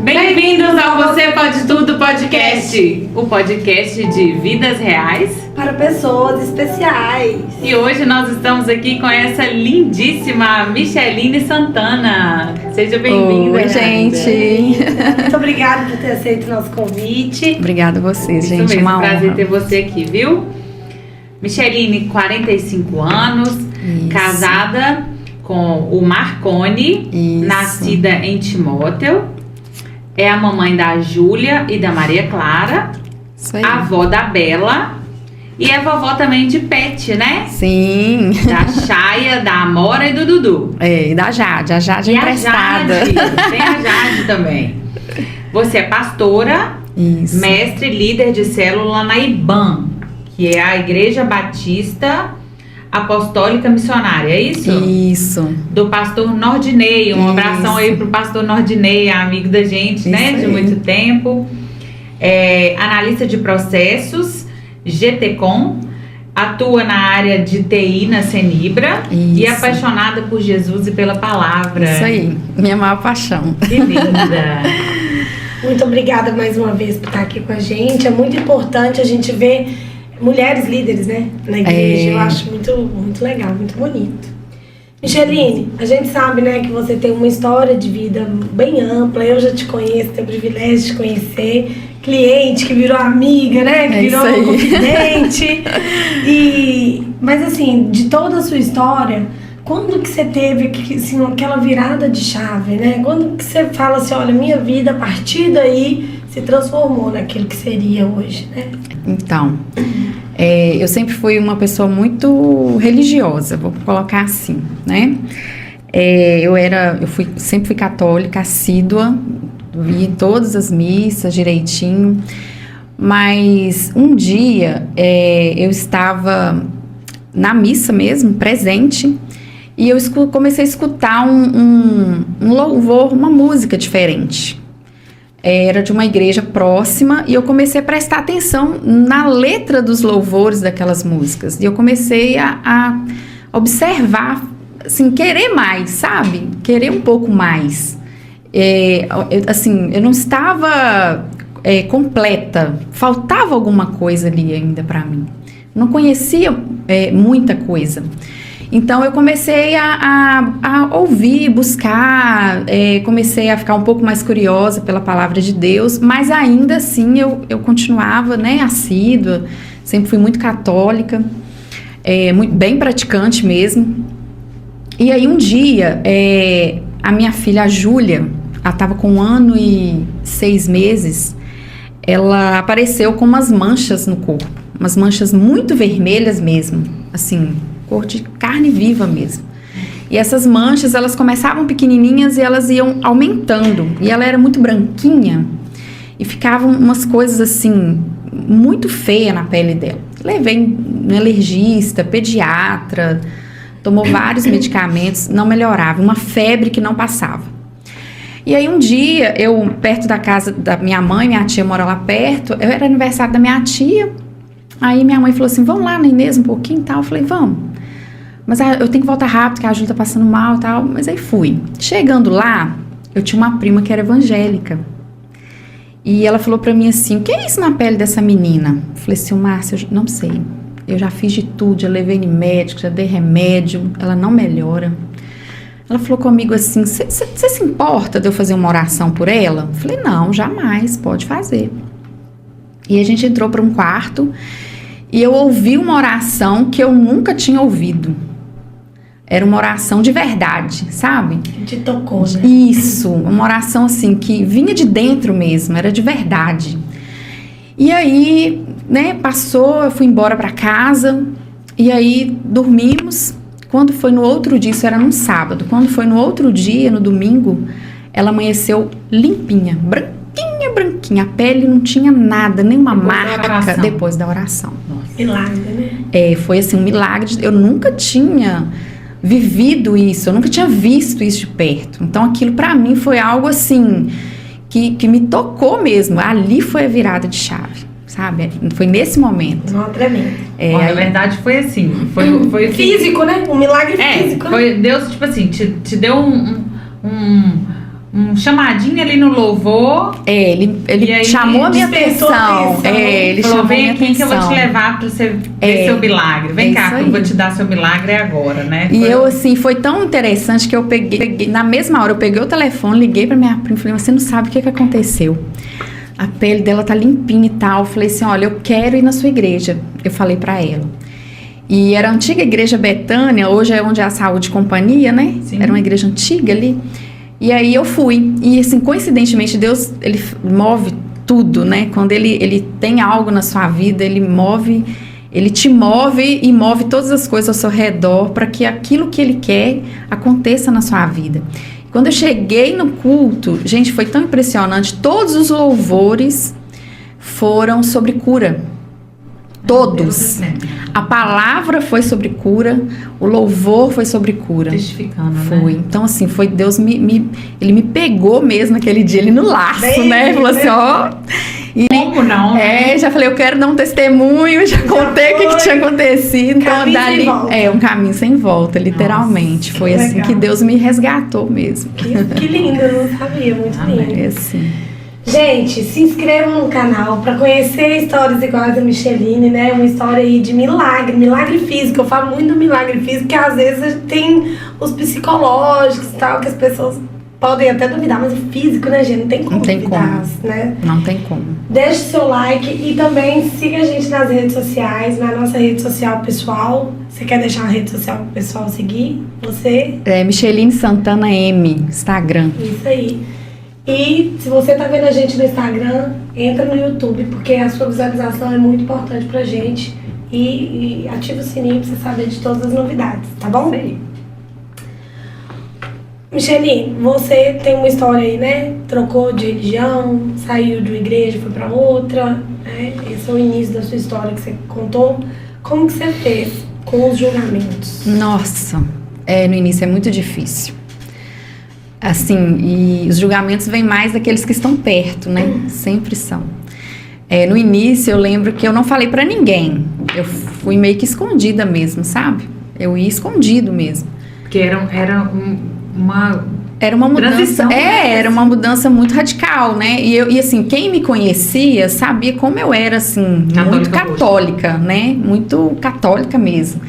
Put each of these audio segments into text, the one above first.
Bem-vindos ao Você Pode Tudo podcast, o podcast de vidas reais para pessoas especiais. E hoje nós estamos aqui com essa lindíssima Micheline Santana. Seja bem-vinda. Oi, gente. Muito obrigada por ter aceito o nosso convite. Obrigada a vocês, gente. Isso mesmo, uma prazer honra ter você aqui, viu? Micheline, 45 anos, Isso. casada com o Marconi, Isso. nascida em Timóteo. É a mamãe da Júlia e da Maria Clara, Isso aí. a avó da Bela e a vovó também de Pet, né? Sim. Da Chaia, da Amora e do Dudu. É, e da Jade, a Jade E emprestada. a Jade, tem a Jade também. Você é pastora, Isso. mestre e líder de célula na IBAM, que é a Igreja Batista Apostólica Missionária, é isso? Isso. Do pastor Nordinei. Um Isso. abração aí pro pastor Nordinei, amigo da gente, né? Isso De aí. muito tempo. Analista de processos, GTCom, atua na área de TI na Senibra e é Isso. apaixonada por Jesus e pela palavra. Isso aí, minha maior paixão. Que linda! Muito obrigada mais uma vez por estar aqui com a gente. É muito importante a gente ver mulheres líderes, né, na igreja. Eu acho muito legal, muito bonito. Micheline, a gente sabe, né, que você tem uma história de vida bem ampla. Eu já te conheço, tenho o privilégio de te conhecer. Cliente que virou amiga, né, que virou isso aí. confidente. Mas assim, de toda a sua história, quando que você teve assim, aquela virada de chave, né? Quando que você fala assim, olha, minha vida a partir daí se transformou naquilo que seria hoje, né? Então, eu sempre fui uma pessoa muito religiosa, vou colocar assim, né? Sempre fui católica, assídua, vi todas as missas direitinho, mas um dia eu estava na missa mesmo, presente, e eu comecei a escutar um louvor, uma música diferente. Era de uma igreja próxima e eu comecei a prestar atenção na letra dos louvores daquelas músicas. E eu comecei a observar, assim, querer mais, sabe? Querer um pouco mais. Eu não estava completa, faltava alguma coisa ali ainda para mim. Não conhecia muita coisa. Então eu comecei a ouvir, buscar, comecei a ficar um pouco mais curiosa pela palavra de Deus, mas ainda assim eu continuava, né, assídua, sempre fui muito católica, bem praticante mesmo. E aí um dia, a minha filha, a Júlia, ela estava com 1 ano e 6 meses, ela apareceu com umas manchas no corpo, umas manchas muito vermelhas mesmo, assim, cor de carne viva mesmo. E essas manchas, elas começavam pequenininhas e elas iam aumentando. E ela era muito branquinha e ficavam umas coisas assim, muito feias na pele dela. Levei um alergista, pediatra, tomou vários medicamentos, não melhorava. Uma febre que não passava. E aí um dia, perto da casa da minha mãe, minha tia mora lá perto, era aniversário da minha tia. Aí minha mãe falou assim, vamos lá na Inês um pouquinho e tal. Eu falei, vamos. Mas eu tenho que voltar rápido, que a Júlia tá passando mal e tal. Mas aí fui. Chegando lá, eu tinha uma prima que era evangélica. E ela falou pra mim assim, o que é isso na pele dessa menina? Eu falei assim, Márcia, eu não sei. Eu já fiz de tudo, já levei em médico, já dei remédio. Ela não melhora. Ela falou comigo assim, você se importa de eu fazer uma oração por ela? Eu falei, não, jamais, pode fazer. E a gente entrou para um quarto e eu ouvi uma oração que eu nunca tinha ouvido. Era uma oração de verdade, sabe? Te tocou, né? Isso, uma oração assim que vinha de dentro mesmo, era de verdade. E aí, né, passou, eu fui embora para casa e aí dormimos. Quando foi no outro dia, isso era num sábado, quando foi no outro dia, no domingo, ela amanheceu limpinha, branquinha, a pele não tinha nada, nenhuma marca depois da oração. Nossa. Milagre, né? Foi assim, um milagre. Eu nunca tinha vivido isso, eu nunca tinha visto isso de perto. Então aquilo pra mim foi algo assim, que me tocou mesmo. Ali foi a virada de chave, sabe? Foi nesse momento. Não, tremendo. Bom, na verdade foi assim, foi físico, né? Um milagre físico. Foi Deus, tipo assim, te deu chamadinho ali no louvor. Ele E aí chamou a minha despertou atenção. atenção. Ele Falou, chamou a vem minha aqui que eu vou te atenção. levar pra você ver seu milagre. Vem cá, isso que eu vou aí. te dar seu milagre agora, né? E eu, assim, foi tão interessante que eu peguei, na mesma hora, eu peguei o telefone, liguei pra minha prima e falei, você não sabe o que aconteceu. A pele dela tá limpinha e tal. Eu falei assim, olha, eu quero ir na sua igreja. Eu falei pra ela. E era a antiga igreja Betânia, hoje é onde é a Saúde e Companhia, né? Sim. Era uma igreja antiga ali. E aí eu fui. E assim, coincidentemente, Deus, ele move tudo, né? Quando ele tem algo na sua vida, ele te move e move todas as coisas ao seu redor para que aquilo que ele quer aconteça na sua vida. Quando eu cheguei no culto, gente, foi tão impressionante. Todos os foram sobre cura. Todos. A palavra foi sobre cura, o louvor foi sobre cura. Testificando, Foi. né? Então, assim, foi Deus ele me pegou mesmo naquele dia, ele no laço, Bem, né? Falou assim, ó. E, Como não? já falei, eu quero dar um testemunho, já contei o que foi. tinha acontecido. Então, Caminho dali, sem volta. um caminho sem volta, literalmente. Nossa, foi que assim legal. que Deus me resgatou mesmo. Que lindo, eu não sabia, muito Amém. lindo. É assim. Gente, se inscrevam no canal para conhecer histórias iguais da Micheline, né? Uma história aí de milagre físico. Eu falo muito do milagre físico, porque às vezes tem os psicológicos e tal, que as pessoas podem até duvidar, mas o físico, né, gente? Não tem como Não tem duvidar, como. né? Não tem como. Deixe seu like e também siga a gente nas redes sociais, na nossa rede social pessoal. Você quer deixar uma rede social pro pessoal seguir? Você? Micheline Santana M, Instagram. Isso aí. E se você tá vendo a gente no Instagram, entra no YouTube, porque a sua visualização é muito importante pra gente. E ativa o sininho pra você saber de todas as novidades, tá bom? Sei. Micheline, você tem uma história aí, né? Trocou de religião, saiu de uma igreja, foi pra outra, né? Esse é o início da sua história que você contou. Como que você fez com os julgamentos? Nossa, no início é muito difícil. Assim, e os julgamentos vêm mais daqueles que estão perto, né? Sempre são. No início eu lembro que eu não falei pra ninguém. Eu fui meio que escondida mesmo, sabe? Eu ia escondido mesmo. Porque era uma Era uma mudança. transição, né? Era uma mudança muito radical, né? E assim, quem me conhecia sabia como eu era, assim, muito católica, né? Muito católica mesmo.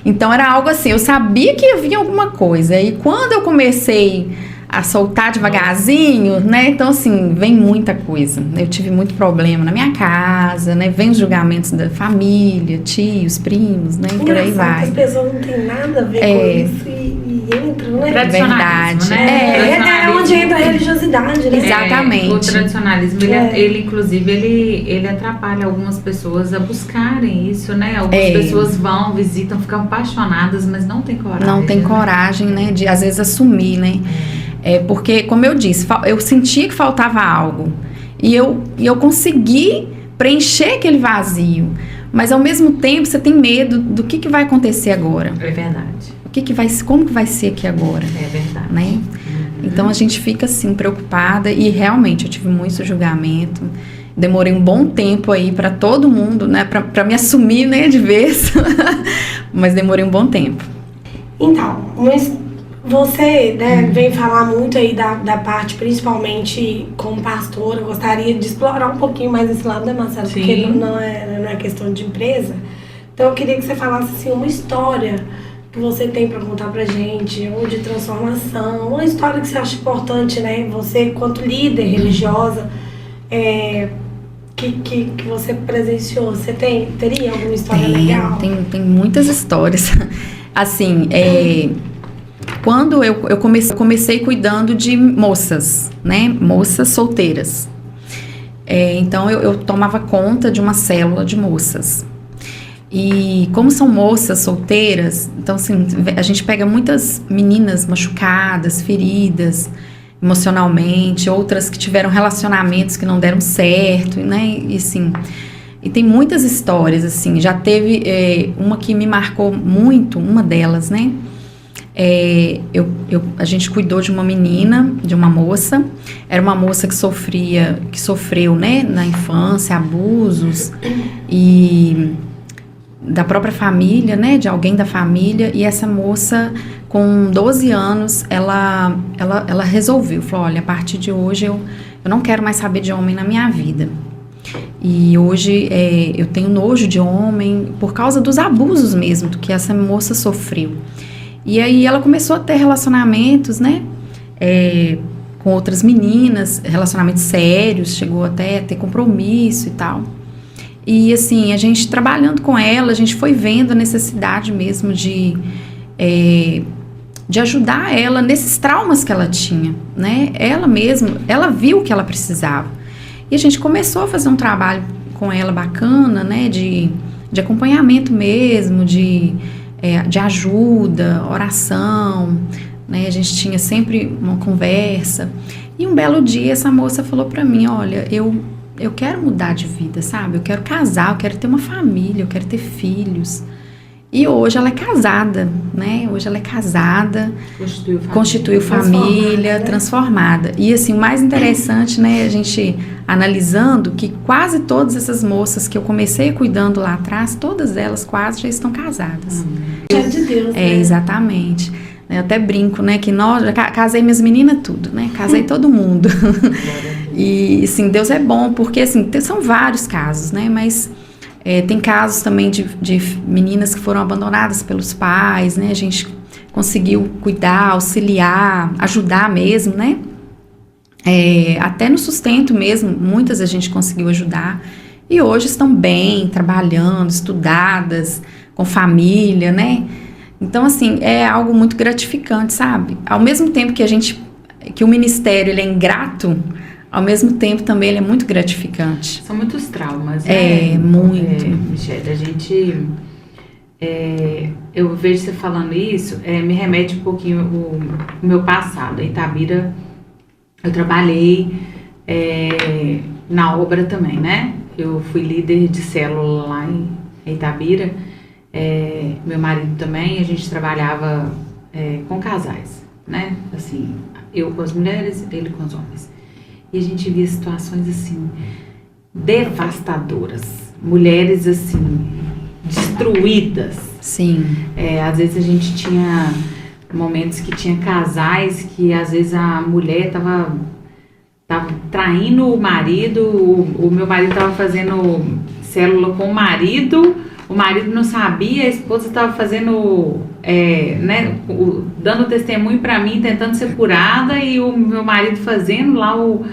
Então era algo assim, eu sabia que havia alguma coisa. E quando eu comecei a soltar devagarzinho, né? Então, assim, vem muita coisa. Eu tive muito problema na minha casa, né? Vem os julgamentos da família, tios, primos, né? E por aí Engraçado que vai. as pessoas não têm nada a ver com isso e entram, né? tradicionalismo, Verdade. né? É onde entra a religiosidade, né? Exatamente. O tradicionalismo, ele inclusive, ele atrapalha algumas pessoas a buscarem isso, né? Algumas pessoas vão, visitam, ficam apaixonadas, mas não tem coragem. Não tem coragem, né? De, às vezes, assumir, né? Porque, como eu disse, eu sentia que faltava algo. E eu consegui preencher aquele vazio. Mas, ao mesmo tempo, você tem medo do que vai acontecer agora. É verdade. Como que vai ser aqui agora? É verdade. Né? Então, a gente fica, assim, preocupada. E, realmente, eu tive muito julgamento. Demorei um bom tempo aí pra todo mundo, né? Pra me assumir, né? De vez. Mas demorei um bom tempo. Então, você, né, vem falar muito aí da parte, principalmente como pastora. Eu gostaria de explorar um pouquinho mais esse lado, né, Marcelo? Sim. Porque não é questão de empresa. Então, eu queria que você falasse, assim, uma história que você tem pra contar pra gente, ou de transformação, uma história que você acha importante, né? Você, quanto líder religiosa, que você presenciou. Você teria alguma história legal? Tem muitas histórias. Assim, quando eu comecei cuidando de moças, né? Moças solteiras. Então, eu tomava conta de uma célula de moças. E como são moças solteiras, então, assim, a gente pega muitas meninas machucadas, feridas emocionalmente, outras que tiveram relacionamentos que não deram certo, né? E assim, e tem muitas histórias, assim. Já teve uma que me marcou muito, uma delas, né? A gente cuidou de uma menina, de uma moça. Era uma moça que sofreu, né, na infância, abusos e da própria família, né, de alguém da família. E essa moça com 12 anos, ela resolveu, falou, olha, a partir de hoje eu não quero mais saber de homem na minha vida. E hoje eu tenho nojo de homem por causa dos abusos mesmo, do que essa moça sofreu. E aí ela começou a ter relacionamentos, né, com outras meninas, relacionamentos sérios, chegou até a ter compromisso e tal. E assim, a gente trabalhando com ela, a gente foi vendo a necessidade mesmo de ajudar ela nesses traumas que ela tinha, né? Ela mesma, ela viu o que ela precisava. E a gente começou a fazer um trabalho com ela bacana, né? De acompanhamento mesmo, de ajuda, oração, né? A gente tinha sempre uma conversa. E um belo dia essa moça falou pra mim, olha, eu quero mudar de vida, sabe? Eu quero casar, eu quero ter uma família, eu quero ter filhos. E hoje ela é casada, né? Hoje ela é casada, constituiu família, transformada. E assim, o mais interessante, né? A gente analisando que quase todas essas moças que eu comecei cuidando lá atrás, todas elas quase já estão casadas. É de Deus, né? Exatamente. Eu até brinco, né? Que nós, já casei minhas meninas tudo, né? Casei todo mundo. E assim, Deus é bom, porque assim, são vários casos, né? Mas tem casos também de meninas que foram abandonadas pelos pais, né? A gente conseguiu cuidar, auxiliar, ajudar mesmo, né? Até no sustento mesmo, muitas a gente conseguiu ajudar. E hoje estão bem, trabalhando, estudadas, com família, né? Então, assim, é algo muito gratificante, sabe? Ao mesmo tempo que o ministério ele é ingrato, ao mesmo tempo também ele é muito gratificante. São muitos traumas, né? Muito. Michele, a gente... eu vejo você falando isso, me remete um pouquinho o meu passado. Em Itabira, eu trabalhei na obra também, né? Eu fui líder de célula lá em Itabira. Meu marido também, a gente trabalhava com casais, né? Assim, eu com as mulheres, ele com os homens. E a gente via situações, assim, devastadoras. Mulheres, assim, destruídas. Sim. Às vezes a gente tinha momentos que tinha casais que, às vezes, a mulher tava traindo o marido, o meu marido tava fazendo célula com o marido não sabia, a esposa estava fazendo, né, dando testemunho para mim, tentando ser curada, e o meu marido fazendo lá o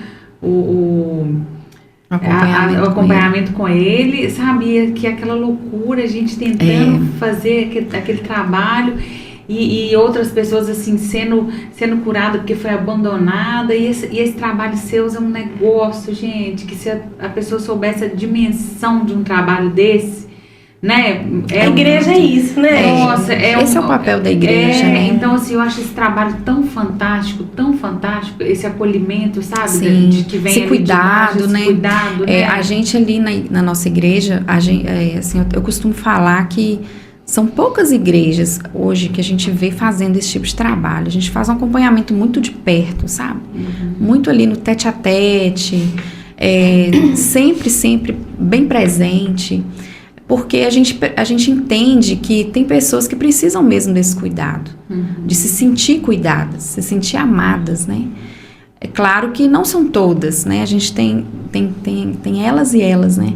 acompanhamento com ele, sabia que aquela loucura, a gente tentando fazer aquele trabalho, e outras pessoas assim sendo curada porque foi abandonada, e esse trabalho seu é um negócio, gente, que se a pessoa soubesse a dimensão de um trabalho desse, né? A igreja é isso, né? Nossa, esse é o papel da igreja, né? Então, assim, eu acho esse trabalho tão fantástico, esse acolhimento, sabe? Sim, De que vem esse cuidado, né? Esse cuidado, né? A gente ali na nossa igreja, assim, eu costumo falar que são poucas igrejas hoje que a gente vê fazendo esse tipo de trabalho. A gente faz um acompanhamento muito de perto, sabe? Muito ali no tete a tete, sempre bem presente. Porque a gente entende que tem pessoas que precisam mesmo desse cuidado, de se sentir cuidadas, se sentir amadas, né? É claro que não são todas, né? A gente tem elas e elas, né?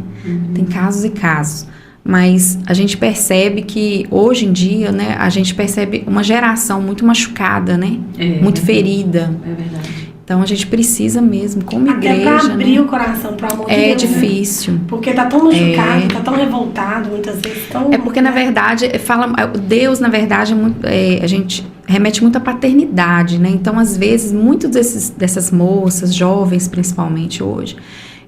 Tem casos e casos. Mas a gente percebe que hoje em dia, né? A gente percebe uma geração muito machucada, né? Muito ferida. É verdade. Então a gente precisa mesmo, como até igreja, pra abrir, né, o coração pro amor de Deus. É difícil. Né? Porque tá tão machucado, tá tão revoltado, muitas vezes tão... porque na verdade, Deus na verdade a gente remete muito à paternidade, né? Então às vezes, muitas dessas moças, jovens principalmente hoje,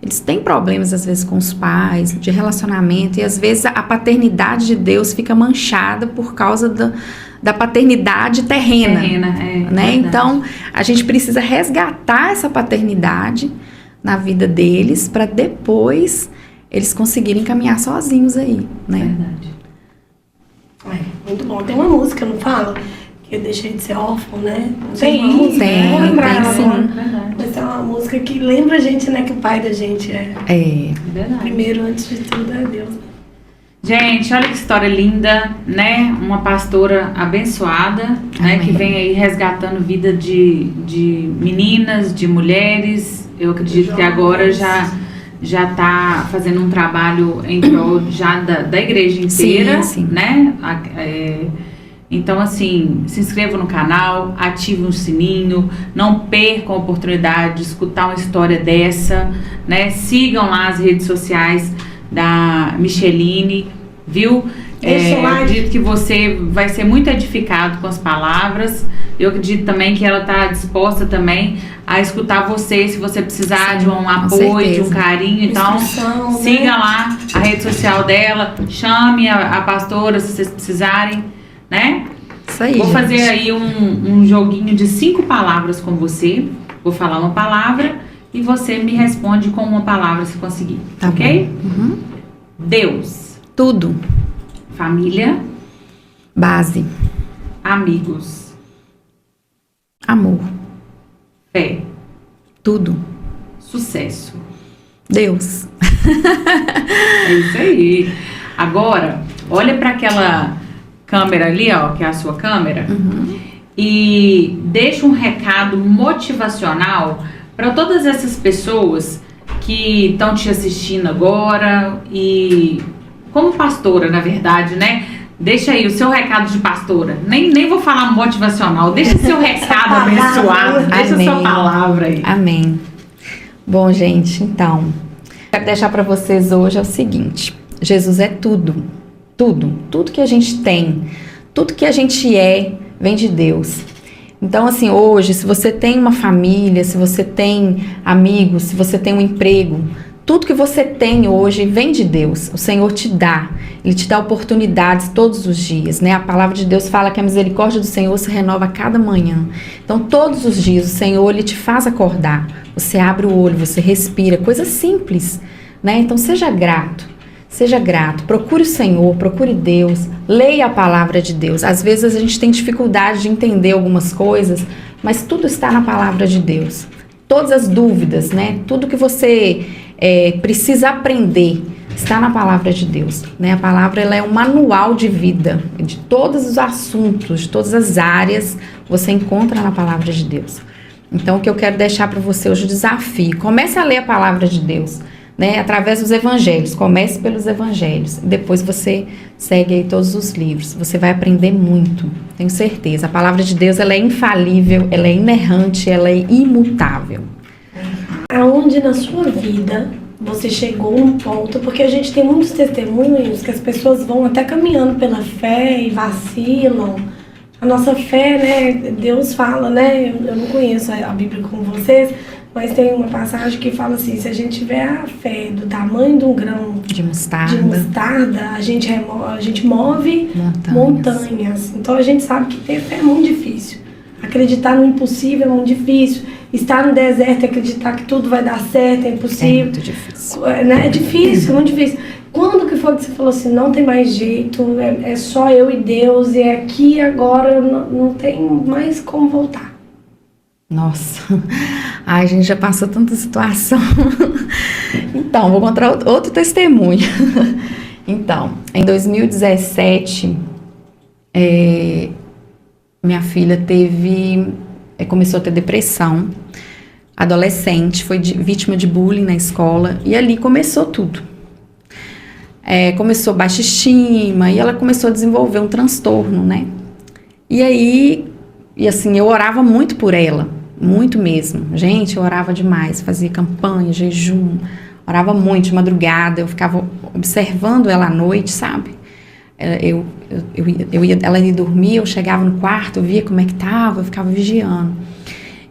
eles têm problemas às vezes com os pais, de relacionamento, e às vezes a paternidade de Deus fica manchada por causa da paternidade terrena, né? Então, a gente precisa resgatar essa paternidade na vida deles para depois eles conseguirem caminhar sozinhos aí, né? Verdade. Muito bom. Tem uma música, não fala? Que eu deixei de ser órfão, né? Tem sim. Mas é uma música que lembra a gente, né? Que o pai da gente verdade. Primeiro, antes de tudo, é Deus. Gente, olha que história linda, né? Uma pastora abençoada, né? Que vem aí resgatando vida de meninas, de mulheres. Eu acredito que agora já tá fazendo um trabalho em prol já da igreja inteira, sim. né? Então, assim, se inscreva no canal, ative o sininho, não percam a oportunidade de escutar uma história dessa, né? Sigam lá as redes sociais da Micheline, viu? Eu acredito que você vai ser muito edificado com as palavras. Eu acredito também que ela está disposta também a escutar você, se você precisar de um apoio, de um carinho. Então, siga lá a rede social dela, chame a pastora se vocês precisarem, né? Isso aí, Vou fazer aí um joguinho de 5 palavras com você. Vou falar uma palavra e você me responde com uma palavra se conseguir, tá ok? Uhum. Deus. Tudo. Família. Base. Amigos. Amor. Fé. Tudo. Sucesso. Deus. É isso aí. Agora, olha para aquela câmera ali, ó, que é a sua câmera, e deixa um recado motivacional para todas essas pessoas que estão te assistindo agora e como pastora, na verdade, né? Deixa aí o seu recado de pastora. Nem vou falar motivacional, deixa seu recado abençoado, deixa sua palavra aí. Amém. Bom, gente, então, quero deixar para vocês hoje é o seguinte: Jesus é tudo. Tudo que a gente tem, tudo que a gente vem de Deus. Então, assim, hoje, se você tem uma família, se você tem amigos, se você tem um emprego, tudo que você tem hoje vem de Deus. O Senhor te dá. Ele te dá oportunidades todos os dias, né? A palavra de Deus fala que a misericórdia do Senhor se renova a cada manhã. Então, todos os dias, o Senhor, Ele te faz acordar. Você abre o olho, você respira. Coisa simples, né? Então, seja grato. Seja grato, procure o Senhor, procure Deus, leia a palavra de Deus. Às vezes a gente tem dificuldade de entender algumas coisas, mas tudo está na palavra de Deus. Todas as dúvidas, né? Tudo que você precisa aprender está na palavra de Deus, né? A palavra ela é um manual de vida, de todos os assuntos, de todas as áreas, você encontra na palavra de Deus. Então, o que eu quero deixar para você hoje, o desafio, comece a ler a palavra de Deus, né, através dos evangelhos. Comece pelos evangelhos, depois você segue aí todos os livros, você vai aprender muito, tenho certeza. A palavra de Deus ela é infalível, ela é inerrante, ela é imutável. Aonde na sua vida você chegou num ponto, porque a gente tem muitos testemunhos que as pessoas vão até caminhando pela fé e vacilam. A nossa fé, né, Deus fala, né, eu não conheço a Bíblia como vocês, mas tem uma passagem que fala assim: se a gente tiver a fé do tamanho de um grão de mostarda, a gente move montanhas. Então a gente sabe que ter fé é muito difícil. Acreditar no impossível é muito difícil. Estar no deserto e acreditar que tudo vai dar certo é impossível. É muito difícil. Né? É difícil, é muito difícil. Quando que foi que você falou assim, não tem mais jeito, é só eu e Deus, e é aqui agora, não tem mais como voltar? Nossa, ai, a gente já passou tanta situação. Então, vou contar outro testemunho. Então, em 2017, minha filha começou a ter depressão, adolescente, foi vítima de bullying na escola, e ali começou tudo. Começou baixa estima, e ela começou a desenvolver um transtorno, né? E aí, assim, eu orava muito por ela, muito mesmo. Gente, eu orava demais, fazia campanha, jejum, orava muito de madrugada, eu ficava observando ela à noite, sabe? Ela ia dormir, eu chegava no quarto, eu via como é que tava, eu ficava vigiando.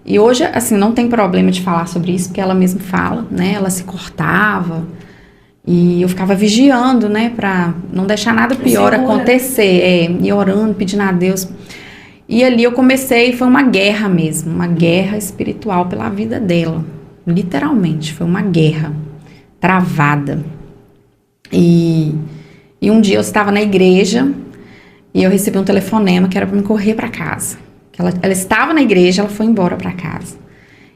E hoje, assim, não tem problema de falar sobre isso, porque ela mesma fala, né? Ela se cortava e eu ficava vigiando, né? Pra não deixar nada pior acontecer, e orando, pedindo a Deus. E ali eu comecei, foi uma guerra mesmo, uma guerra espiritual pela vida dela. Literalmente, foi uma guerra travada. E um dia eu estava na igreja e eu recebi um telefonema que era para me correr para casa. Ela estava na igreja, ela foi embora para casa.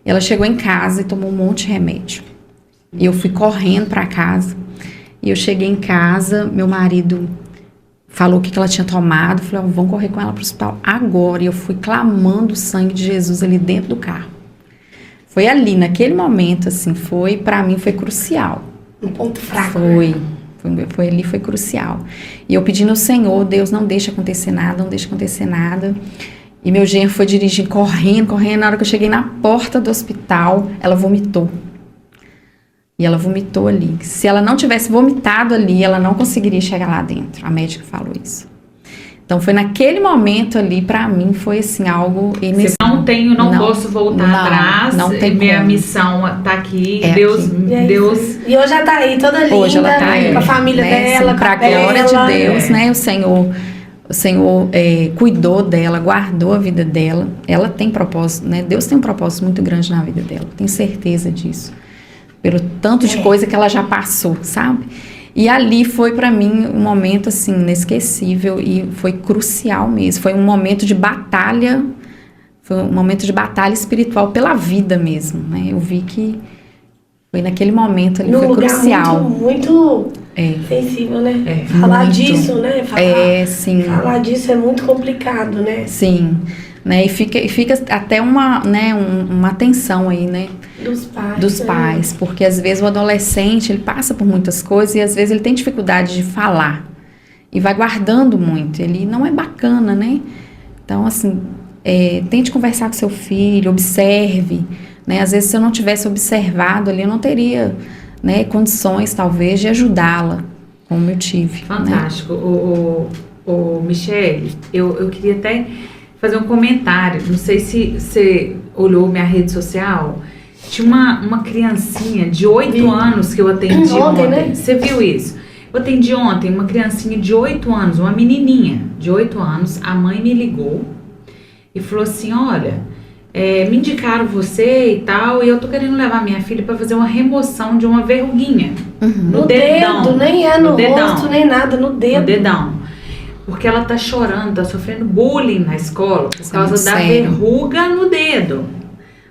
Ela chegou em casa e tomou um monte de remédio. E eu fui correndo para casa. E eu cheguei em casa, meu marido falou o que ela tinha tomado. Falei, vamos correr com ela para o hospital agora. E eu fui clamando o sangue de Jesus ali dentro do carro. Foi ali, naquele momento, assim, para mim, foi crucial. Um ponto fraco. Foi ali, foi crucial. E eu pedindo ao Senhor, Deus, não deixa acontecer nada, não deixa acontecer nada. E meu genro foi dirigindo, correndo. Na hora que eu cheguei na porta do hospital, ela vomitou. E ela vomitou ali. Se ela não tivesse vomitado ali, ela não conseguiria chegar lá dentro. A médica falou isso. Então, foi naquele momento ali, pra mim, foi assim, algo inesquecível. Não posso voltar atrás. Não tem minha como. missão tá aqui. É Deus. E hoje ela tá aí, toda linda. Hoje ela tá aí, com a família dela, assim, pra glória de Deus, né? O Senhor cuidou dela, guardou a vida dela. Ela tem propósito, né? Deus tem um propósito muito grande na vida dela. Tenho certeza disso. Pelo tanto de coisa que ela já passou, sabe? E ali foi pra mim um momento assim inesquecível e foi crucial mesmo. Foi um momento de batalha, espiritual pela vida mesmo, né? Eu vi que foi naquele momento ali, foi crucial. Muito sensível, né? Falar muito. Disso, né? Sim. Falar disso é muito complicado, né? Sim. Né? E fica até uma tensão aí, né? Dos pais, porque às vezes o adolescente, ele passa por muitas coisas e às vezes ele tem dificuldade de falar e vai guardando muito, ele não é bacana, né? Então, assim, tente conversar com seu filho, observe, né? Às vezes, se eu não tivesse observado ali, eu não teria, né, condições, talvez, de ajudá-la, como eu tive. Fantástico. Né? Michele, eu queria até fazer um comentário, não sei se você olhou minha rede social. Tinha uma criancinha de 8 anos que eu atendi ontem. Né? Você viu isso? Eu atendi ontem uma criancinha de 8 anos, uma menininha de 8 anos. A mãe me ligou e falou assim, olha, me indicaram você e tal, e eu tô querendo levar minha filha para fazer uma remoção de uma verruguinha no dedão. Dedo, nem no rosto, nem nada, no dedo. No dedão. Porque ela tá chorando, tá sofrendo bullying na escola por causa da verruga no dedo.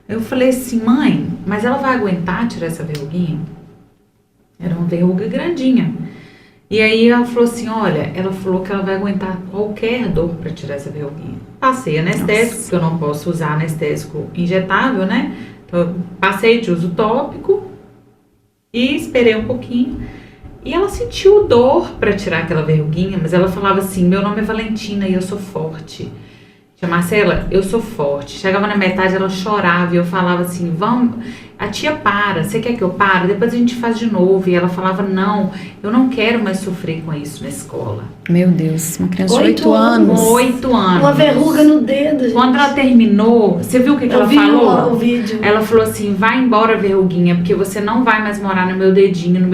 Eu falei assim, mãe, mas ela vai aguentar tirar essa verruguinha? Era uma verruga grandinha. E aí ela falou assim, olha, ela falou que ela vai aguentar qualquer dor para tirar essa verruguinha. Passei anestésico, porque eu não posso usar anestésico injetável, né? Então eu passei de uso tópico e esperei um pouquinho. E ela sentiu dor para tirar aquela verruguinha, mas ela falava assim, meu nome é Valentina e eu sou forte. Tia Marcela, eu sou forte. Chegava na metade, ela chorava e eu falava assim, vamos, a tia para, você quer que eu pare? Depois a gente faz de novo. E ela falava, não, eu não quero mais sofrer com isso na escola. Meu Deus, uma criança de 8 anos. 8 anos. Uma verruga no dedo, gente. Quando ela terminou, você viu o que ela falou? O vídeo. Ela falou assim, vai embora, verruguinha, porque você não vai mais morar no meu dedinho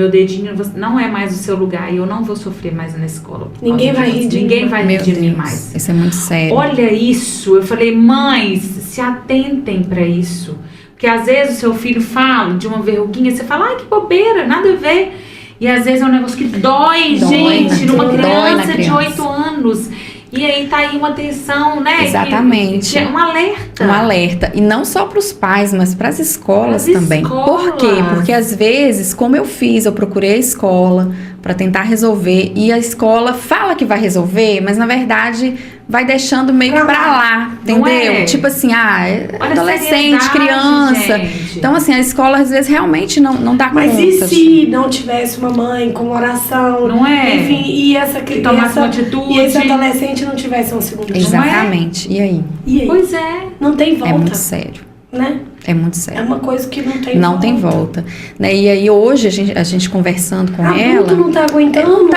não é mais o seu lugar e eu não vou sofrer mais na escola. Ninguém vai rir de mim. Ninguém vai rir de mim mais. Isso é muito sério. Olha isso, eu falei, mães, se atentem pra isso. Porque às vezes o seu filho fala de uma verruguinha, você fala, ai, que bobeira, nada a ver. E às vezes é um negócio que dói gente, numa criança de 8 anos. E aí tá aí uma atenção, né? Exatamente. Um alerta. Um alerta. E não só para os pais, mas para as escolas também. Por quê? Porque às vezes, como eu fiz, eu procurei a escola para tentar resolver. E a escola fala que vai resolver, mas na verdade vai deixando meio que pra lá, entendeu? Tipo assim, adolescente, criança. Gente. Então assim, a escola às vezes realmente não dá conta. Mas e se não tivesse uma mãe com oração? Não é? Enfim, e essa criança, tomasse uma atitude. E esse adolescente não tivesse uma segunda chance? Exatamente. Não é? E aí? Pois é. Não tem volta. É muito sério. Né? É muito sério. É uma coisa que não tem volta. Não tem volta. Né? E aí hoje, a gente conversando com ela... Adulto não tá aguentando.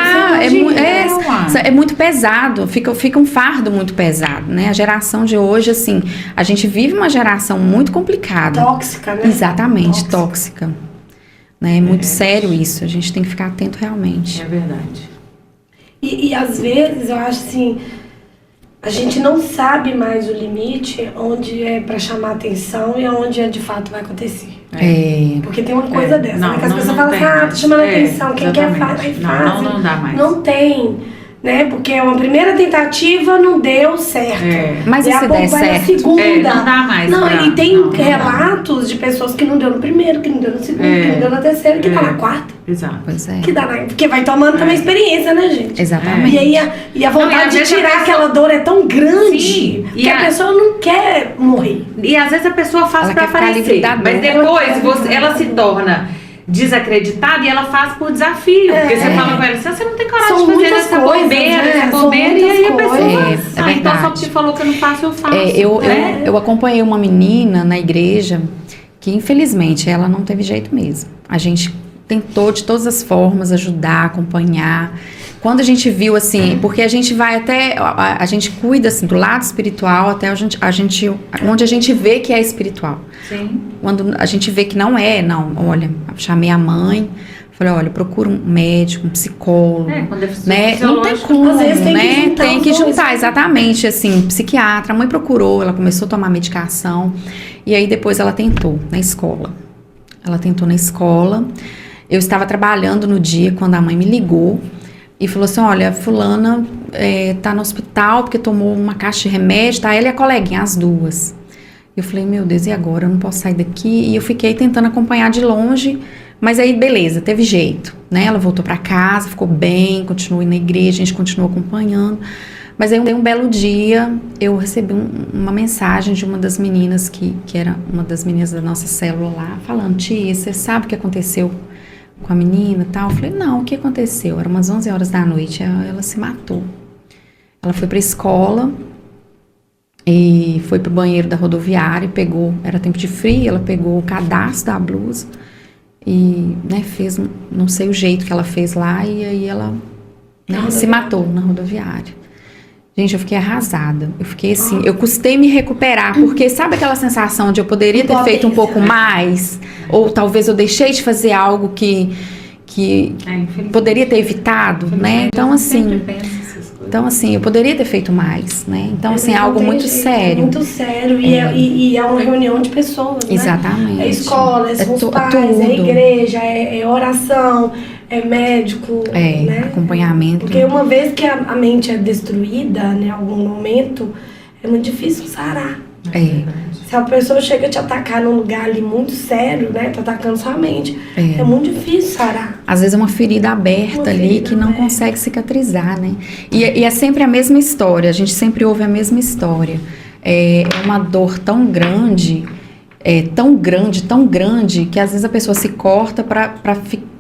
É muito pesado. Fica um fardo muito pesado, né? A geração de hoje, assim... A gente vive uma geração muito complicada. Tóxica, né? Exatamente, tóxica. Né? É muito sério isso. A gente tem que ficar atento realmente. É verdade. E às vezes, eu acho assim... A gente não sabe mais o limite onde é pra chamar atenção e onde de fato vai acontecer. Porque tem uma coisa dessa, né? Que as pessoas falam assim, tá chamando atenção, quem quer faz, aí faz. Não dá mais. Não tem, né? Porque uma primeira tentativa não deu certo. Mas e e a se pouco der vai na certo? segunda. Não dá mais. Não, pra- e tem não, relatos de pessoas que não deu no primeiro, que não deu no segundo, que não deu na terceira, que tá na quarta. Exato. Pois é. Que dá porque vai tomando também experiência, né, gente? Exatamente. E aí a Não, e vontade às de vezes a tirar pessoa- aquela dor é tão grande Sim, que a pessoa não quer morrer. E às vezes a pessoa faz Ela pra quer ficar livre aparecer, da mas dor. depois ela se torna desacreditada e ela faz por desafio. Porque você fala com ela assim, você não tem coragem São de fazer muitas essa coisas, bobeira, né? essa São bobeira, e aí a muitas pessoa coisas. então só verdade. porque falou que eu não faço, eu faço. Eu acompanhei uma menina na igreja que, infelizmente, ela não teve jeito mesmo. A gente tentou de todas as formas ajudar, acompanhar. Quando a gente viu assim, porque a gente vai até, a gente cuida assim do lado espiritual até onde a gente vê que é espiritual. Sim. Quando a gente vê que não é, não, olha, chamei a mãe, falei, olha, procura um médico, um psicólogo, Quando é né? Não tem fisiológico, como, às vezes tem que né? juntar Tem os que dois, juntar, né? exatamente, assim, psiquiatra, a mãe procurou, ela começou a tomar medicação, e aí depois ela tentou na escola. Ela tentou na escola. Eu estava trabalhando no dia quando a mãe me ligou e falou assim, olha, fulana tá no hospital porque tomou uma caixa de remédio, tá? Ela e a coleguinha, as duas. Eu falei, meu Deus, e agora? Eu não posso sair daqui. E eu fiquei tentando acompanhar de longe, mas aí, beleza, teve jeito, né? Ela voltou pra casa, ficou bem, continuou indo na igreja, a gente continuou acompanhando. Mas aí, um belo dia, eu recebi uma mensagem de uma das meninas, que era uma das meninas da nossa célula lá, falando, tia, você sabe o que aconteceu com a menina e tal? Eu falei, não, o que aconteceu? Era umas 11 horas da noite, ela se matou. Ela foi pra escola e foi pro banheiro da rodoviária e pegou, era tempo de frio, ela pegou o cadastro da blusa e, né, fez, não sei o jeito que ela fez lá, e aí ela, né, se matou na rodoviária. Gente, eu fiquei arrasada. Eu fiquei assim, eu custei me recuperar, porque sabe aquela sensação de eu poderia ter feito um pouco mais? Ou talvez eu deixei de fazer algo que poderia ter evitado, né? Então, assim, eu poderia ter feito mais, né? Então, assim, é algo muito sério. Muito sério. E é uma reunião de pessoas, né? Exatamente. É escola, são os pais, tudo. é igreja, é oração, é médico, né? Acompanhamento. Porque uma vez que a mente é destruída, né, em algum momento, é muito difícil sarar. Se a pessoa chega a te atacar num lugar ali muito sério, né, tá atacando sua mente, é muito difícil sarar. Às vezes é uma ferida aberta ali que não consegue cicatrizar, né? E é sempre a mesma história, a gente sempre ouve a mesma história. É uma dor tão grande, tão grande, que às vezes a pessoa se corta para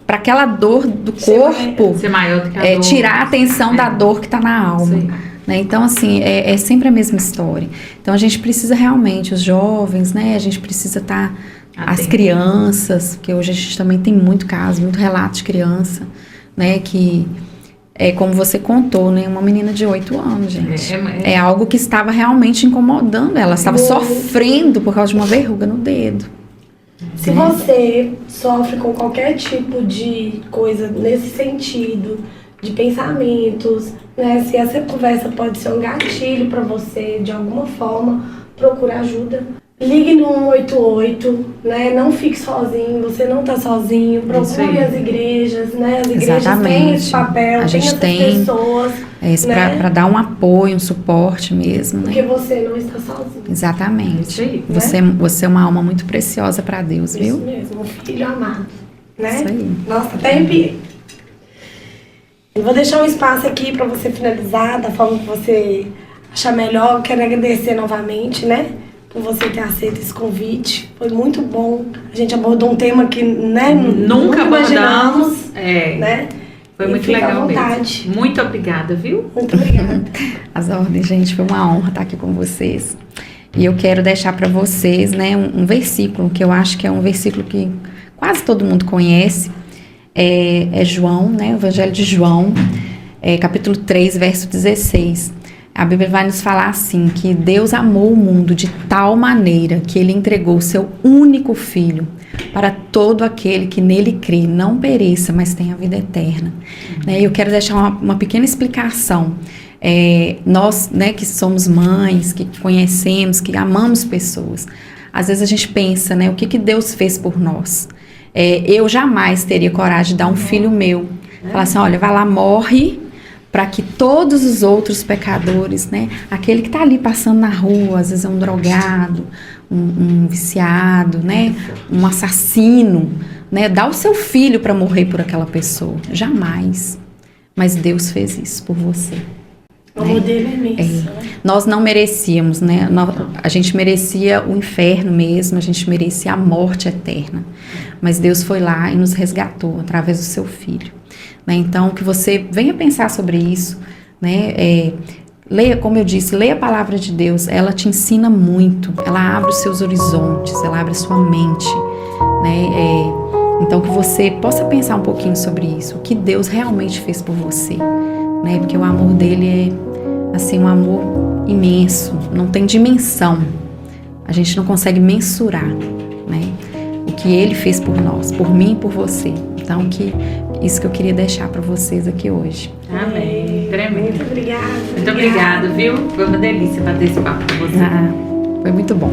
aquela dor do corpo ser maior do que a dor. tirar a atenção da dor que está na alma. Né? Então, assim, é sempre a mesma história. Então, a gente precisa realmente, os jovens, né? A gente precisa estar... As crianças, porque hoje a gente também tem muito caso, muito relato de criança, né? Que, como você contou, né? Uma menina de 8 anos, gente. É algo que estava realmente incomodando ela. Estava sofrendo por causa de uma verruga no dedo. Se você sofre com qualquer tipo de coisa nesse sentido, de pensamentos, né? Se essa conversa pode ser um gatilho para você, de alguma forma, procure ajuda. Ligue no 188, né? Não fique sozinho, você não tá sozinho. Procure as igrejas, né? As igrejas têm esse papel, a gente tem essas pessoas. Né? Para dar um apoio, um suporte mesmo, porque né? você não está sozinho. Exatamente. Aí, você é uma alma muito preciosa para Deus, viu? Isso mesmo, um filho amado, né? Isso aí. Nossa, até arrepiei. Eu vou deixar um espaço aqui para você finalizar da forma que você achar melhor. Eu quero agradecer novamente, né? Por você ter aceito esse convite. Foi muito bom. A gente abordou um tema que, né? Nunca imaginamos. Né? Foi muito legal mesmo. Muito obrigada, viu? Muito obrigada. As ordens, gente, foi uma honra estar aqui com vocês. E eu quero deixar para vocês, né, um versículo que eu acho que é um versículo que quase todo mundo conhece. É João, né? O Evangelho de João, capítulo 3, verso 16. A Bíblia vai nos falar assim, que Deus amou o mundo de tal maneira que Ele entregou o seu único Filho para todo aquele que nele crê, não pereça, mas tenha vida eterna. Né? Eu quero deixar uma pequena explicação. Nós, né, que somos mães, que conhecemos, que amamos pessoas, às vezes a gente pensa, né, o que Deus fez por nós? Eu jamais teria coragem de dar um filho meu. Falar assim, olha, vai lá, morre para que todos os outros pecadores, né, aquele que está ali passando na rua, às vezes é um drogado, um viciado, né, um assassino, né, dá o seu filho para morrer por aquela pessoa. Jamais. Mas Deus fez isso por você. O amor dele é imenso, né? Nós não merecíamos, né? A gente merecia o inferno mesmo, a gente merecia a morte eterna. Mas Deus foi lá e nos resgatou através do seu filho. Né? Então, que você venha pensar sobre isso, né? Leia, como eu disse, leia a palavra de Deus, ela te ensina muito, ela abre os seus horizontes, ela abre a sua mente, né? Então, que você possa pensar um pouquinho sobre isso, o que Deus realmente fez por você, né? Porque o amor dele é, assim, um amor imenso, não tem dimensão, a gente não consegue mensurar, né? O que ele fez por nós, por mim e por você. Então, isso que eu queria deixar para vocês aqui hoje. Amém. Tremendo. Muito obrigada. Muito obrigada, viu? Foi uma delícia bater esse papo com você. Foi muito bom.